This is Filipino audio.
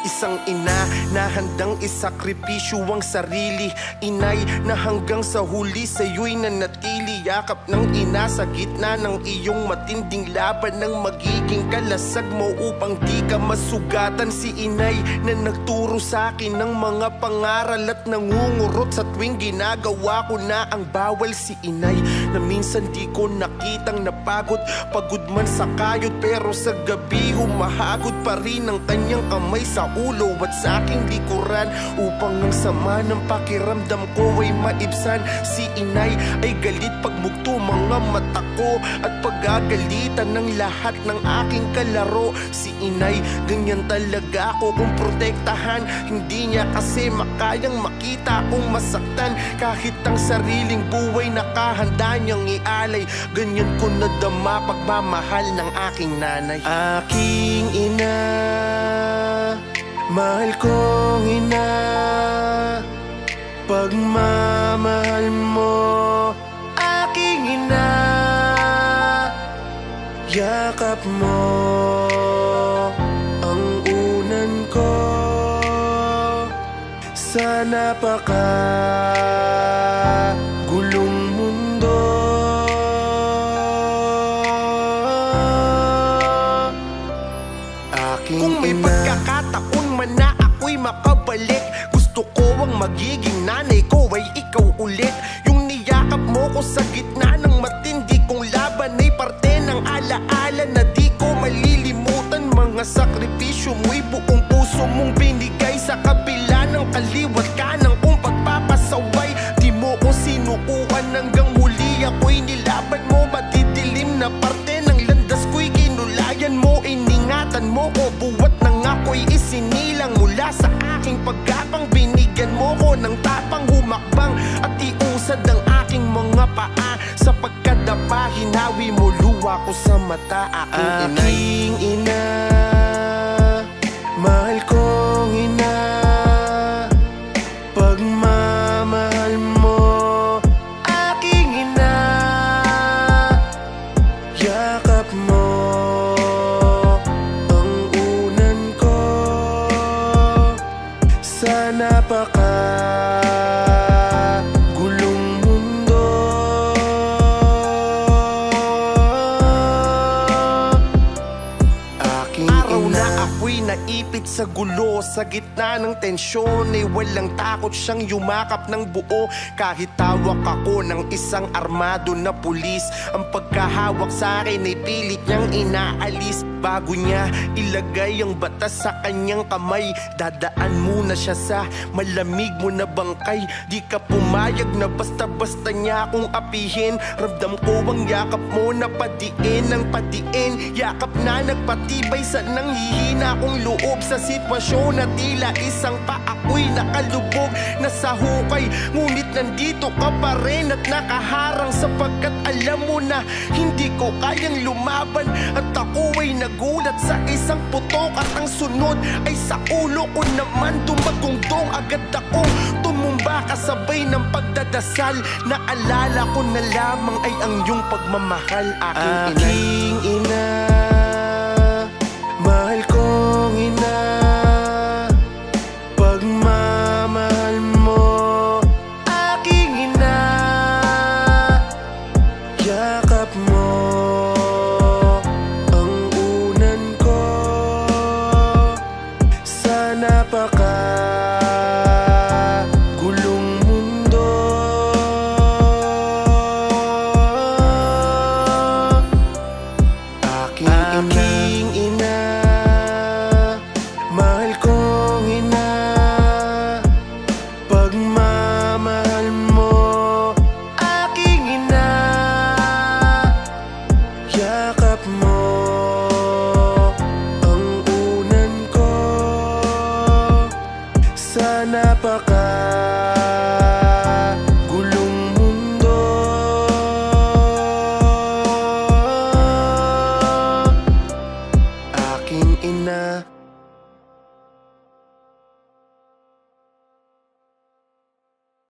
Isang ina na handang isakripisyo ang sarili, inay na hanggang sa huli sa'yo'y nanatili. Yakap ng ina sa gitna ng iyong matinding laban, ng magiging kalasag mo upang di ka masugatan. Si inay na nagturo sa'kin ng mga pangaral at nangungurot sa tuwing ginagawa ko na ang bawal. Si inay na minsan di ko nakitang napagod, pagod man sa kayod, pero sa gabi humahagod pa rin ang kanyang kamay sa ulo at sa aking likuran, upang ang sama ng pakiramdam ko ay maibsan. Si inay ay galit pagmugto mga mata ko at pagagalitan ng lahat ng aking kalaro. Si inay, ganyan talaga ako kung protektahan. Hindi niya kasi makayang makita kung masaktan, kahit ang sariling buhay nakahanda niyang ialay. Ganyan ko nadama pagmamahal ng aking nanay. Aking ina, mahal kong ina, pagmamahal mo, aking ina. Yakap mo ang unan ko sa napakagulong mundo. Aking kung may pagkakataon man na ako'y makabalik, gusto ko ang magiging nanay ko ay ikaw ulit. Yung niyakap mo ko sa gitna ng matindi kong laban ay parte ng alaala na di ko malilimutan. Mga sakripisyo mo'y buong puso mong binigay, sa kabila ng kaliwat kanang kong pagpapasaway. Di mo ko sinukuan hanggang huli ako'y nilaban mo. Madidilim na parte ng landas ko'y kinulayan mo, iningatan mo ko buwat nang ako'y isinilang. Mula sa aking pagkabang binigyan mo ko ng tapang humakbang at iusad ang aking mga paa. Sa pagkadapa hinawi mo luha ko sa mata. Aking ina, mahal kong ina, pagmamahal mo, aking ina. Yakap mo ang unan ko sa napakagulong mundo. Aking Araw ina, na ako'y naipit sa gulo, sa gitna ng tensyon ay walang takot siyang yumakap ng buo. Kahit tawak ako ng isang armado na pulis, ang pagkahawak sa akin ay pilit niyang inaalis. Bago niya ilagay ang batas sa kanyang kamay, dadaan muna siya sa malamig mo na bangkay. Di ka pumayag na basta-basta niya akong apihin. Ramdam ko ang yakap mo na padiin ng padiin, yakap na nagpatibay sa nanghihina kong loob. Sa sitwasyon na tila isang pa ako'y nakalubog na sa hukay, ngunit nandito ka pa rin at nakaharang, sapagkat alam mo na hindi ko kayang lumaban. At ako ay nagulat sa isang putok at ang sunod ay sa ulo ko naman dumagungdong. Agad akong tumumba kasabay ng pagdadasal. Naalala ko na lamang ay ang iyong pagmamahal, aking ina. mahal kong ina, pagmamahal mo, aking ina. Yakap mo ang unan ko sa napakagulong mundo. Aking ina, mahal kong ina, pagmamahal mo, aking ina. Yakap mo ang unan ko sa napakagulong mundo. Aking ina.